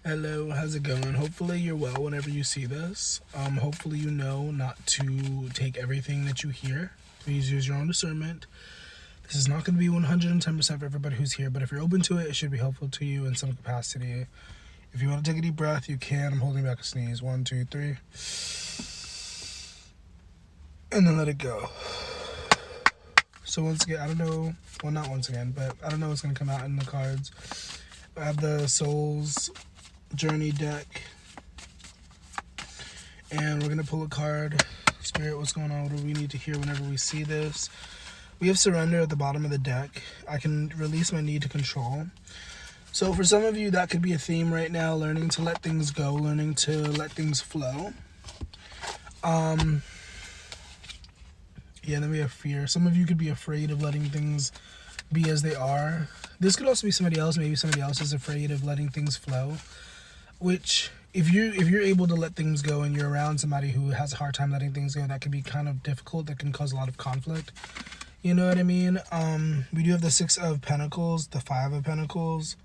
Hello, how's it going? Hopefully you're well whenever you see this. Hopefully you know not to take everything that you hear. Please use your own discernment. This is not going to be 110% for everybody who's here, but if you're open to it, it should be helpful to you in some capacity. If you want to take a deep breath, you can. I'm holding back a sneeze. 1, 2, 3. And then let it go. So once again, I don't know, well not once again, but I don't know what's going to come out in the cards. I have the Soul's Journey deck, and we're going to pull a card. Spirit, what's going on? What do we need to hear whenever we see this? We have Surrender at the bottom of the deck. I can release my need to control. So for some of you, that could be a theme right now, learning to let things go, learning to let things flow. Yeah, then we have Fear. Some of you could be afraid of letting things be as they are. This could also be somebody else. Maybe somebody else is afraid of letting things flow. Which, if you're able to let things go and you're around somebody who has a hard time letting things go, that can be kind of difficult. That can cause a lot of conflict. You know what I mean? We do have the 6 of Pentacles, the 5 of Pentacles.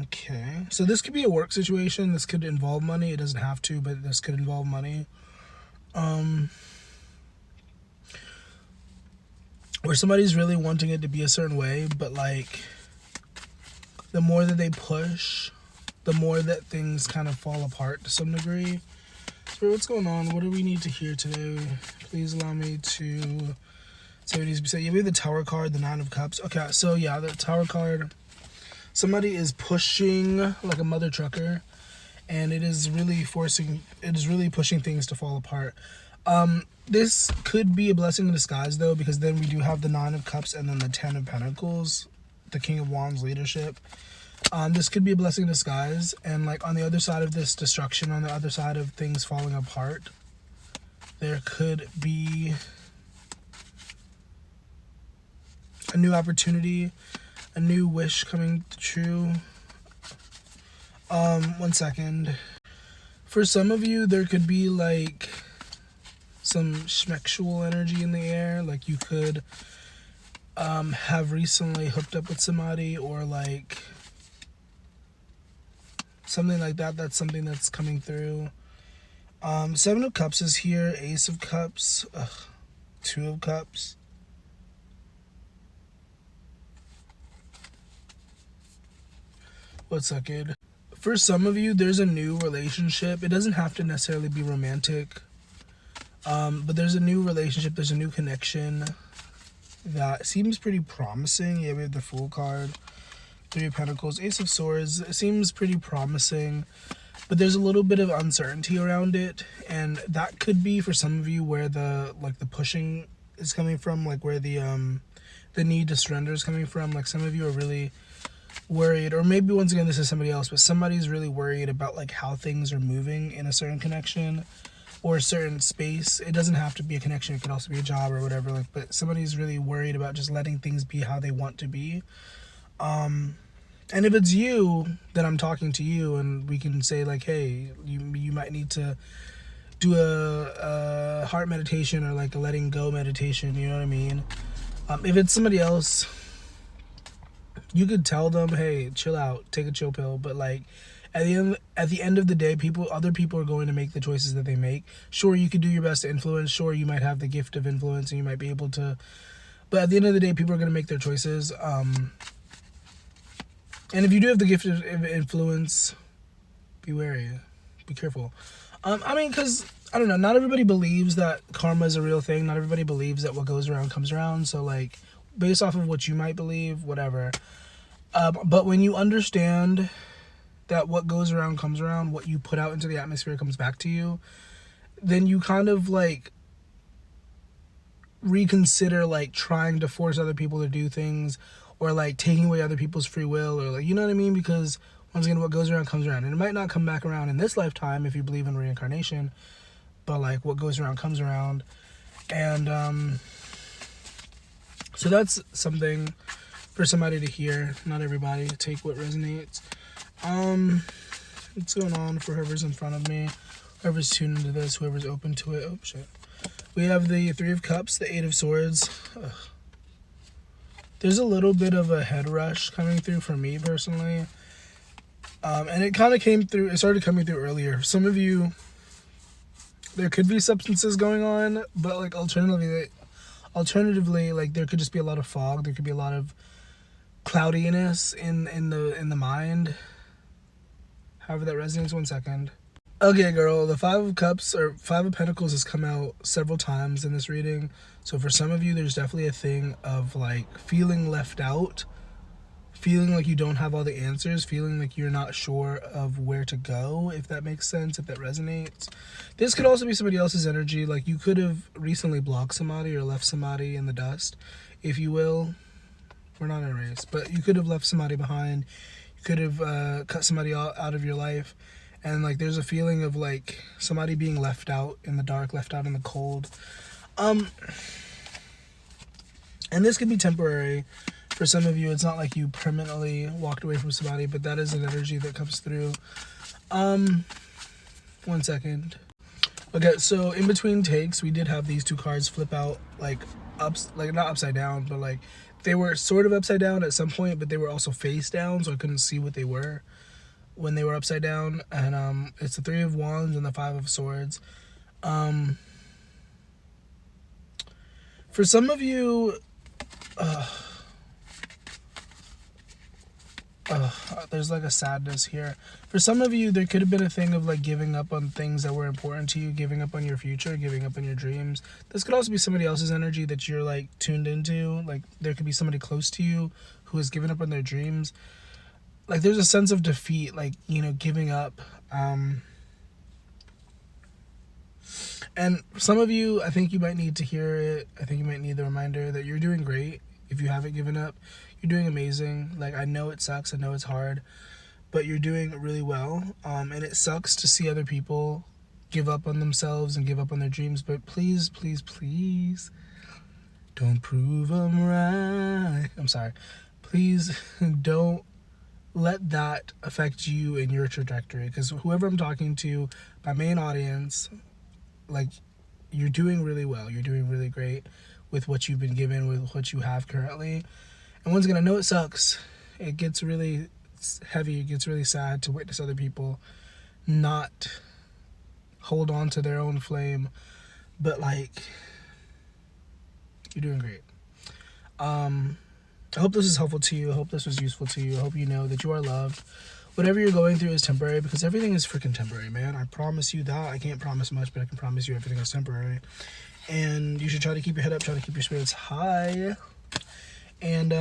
Okay, so this could be a work situation. This could involve money. It doesn't have to, but this could involve money. Where somebody's really wanting it to be a certain way, but like the more that they push, the more that things kind of fall apart to some degree. Spirit, what's going on? What do we need to hear today? Please allow me to say what needs to be said. Yeah, we have the Tower card, the 9 of Cups. Okay, so yeah, the Tower card. Somebody is pushing like a mother trucker, and it is really pushing things to fall apart. This could be a blessing in disguise, though, because then we do have the 9 of Cups and then the 10 of Pentacles, the King of Wands leadership. This could be a blessing in disguise, and like on the other side of this destruction, on the other side of things falling apart, there could be a new opportunity, a new wish coming true. 1 second. For some of you, there could be like some schmexual energy in the air. Like you could have recently hooked up with somebody, or like something like that. That's something that's coming through. 7 of Cups is here. Ace of Cups. 2 of Cups. What's that, kid? For some of you, there's a new relationship. It doesn't have to necessarily be romantic. But there's a new relationship. There's a new connection that seems pretty promising. Yeah, we have the Fool card. 3 of Pentacles. Ace of Swords. It seems pretty promising. But there's a little bit of uncertainty around it. And that could be for some of you where the pushing is coming from. Like where the need to surrender is coming from. Like some of you are really worried, or maybe once again this is somebody else, but somebody's really worried about like how things are moving in a certain connection or a certain space. It doesn't have to be a connection, it could also be a job or whatever, like, but somebody's really worried about just letting things be how they want to be. And if it's you, then I'm talking to you, and we can say like, hey, you might need to do a heart meditation or like a letting go meditation, you know what I mean? If it's somebody else, you could tell them, hey, chill out, take a chill pill. But like at the end of the day, other people are going to make the choices that they make. Sure, you could do your best to influence. Sure, you might have the gift of influence and you might be able to, but at the end of the day, people are going to make their choices. And if you do have the gift of influence, be wary, be careful. I mean, because I don't know, not everybody believes that karma is a real thing. Not everybody believes that what goes around comes around. So like, based off of what you might believe, whatever. But when you understand that what goes around comes around, what you put out into the atmosphere comes back to you, then you kind of like reconsider like trying to force other people to do things, or like taking away other people's free will, or like, you know what I mean? Because once again, what goes around comes around, and it might not come back around in this lifetime if you believe in reincarnation, but like what goes around comes around. And so that's something for somebody to hear. Not everybody. Take what resonates. What's going on for whoever's in front of me, whoever's tuned into this, whoever's open to it. Oh shit. We have the 3 of Cups, the 8 of Swords. Ugh. There's a little bit of a head rush coming through for me personally. And it kind of came through, it started coming through earlier. Some of you, there could be substances going on, but like alternatively, like there could just be a lot of fog. There could be a lot of cloudiness in the mind. However that resonates. 1 second. Okay, girl, the Five of Cups or Five of Pentacles has come out several times in this reading. So for some of you, there's definitely a thing of like feeling left out, feeling like you don't have all the answers, feeling like you're not sure of where to go, if that makes sense, if that resonates. This could also be somebody else's energy. Like you could have recently blocked somebody or left somebody in the dust, if you will. We're not in a race, but you could have left somebody behind. You could have cut somebody out of your life. And like there's a feeling of like somebody being left out in the dark, left out in the cold. And this could be temporary. For some of you, it's not like you permanently walked away from somebody, but that is an energy that comes through. 1 second. Okay, so in between takes, we did have these two cards flip out like not upside down, but like they were sort of upside down at some point, but they were also face down, so I couldn't see what they were when they were upside down. And it's the Three of Wands and the Five of Swords. For some of you, there's like a sadness here. For some of you, there could have been a thing of like giving up on things that were important to you, giving up on your future, giving up on your dreams. This could also be somebody else's energy that you're like tuned into. Like there could be somebody close to you who has given up on their dreams. Like there's a sense of defeat, like, you know, giving up. And some of you, I think you might need to hear it. I think you might need the reminder that you're doing great. If you haven't given up, you're doing amazing. Like, I know it sucks. I know it's hard, but you're doing really well. And it sucks to see other people give up on themselves and give up on their dreams. But please, please, please don't prove them right. I'm sorry. Please don't let that affect you in your trajectory, because whoever I'm talking to, my main audience, like, you're doing really well. You're doing really great with what you've been given, with what you have currently. And once again, I know it sucks. It gets really heavy. It gets really sad to witness other people not hold on to their own flame. But like, you're doing great. I hope this is helpful to you. I hope this was useful to you. I hope you know that you are loved. Whatever you're going through is temporary, because everything is freaking temporary, man. I promise you that. I can't promise much, but I can promise you everything is temporary. And you should try to keep your head up, try to keep your spirits high. And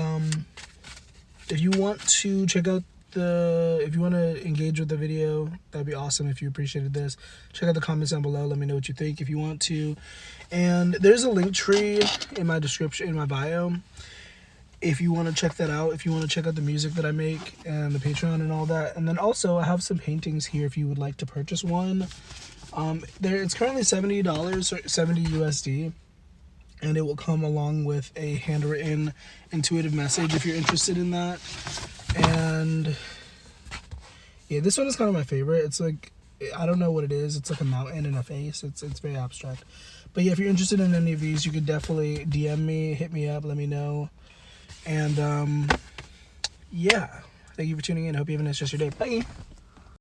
if you want to check out if you want to engage with the video, that'd be awesome. If you appreciated this, check out the comments down below. Let me know what you think if you want to. And there's a link tree in my description, in my bio, if you want to check that out, if you want to check out the music that I make and the Patreon and all that. And then also I have some paintings here if you would like to purchase one. It's currently $70 or 70 USD, and it will come along with a handwritten intuitive message if you're interested in that. And yeah, this one is kind of my favorite. It's like, I don't know what it is. It's like a mountain and a face. It's very abstract. But yeah, if you're interested in any of these, you could definitely DM me, hit me up, let me know. And yeah, thank you for tuning in. I hope you have a nice rest of your day. Bye.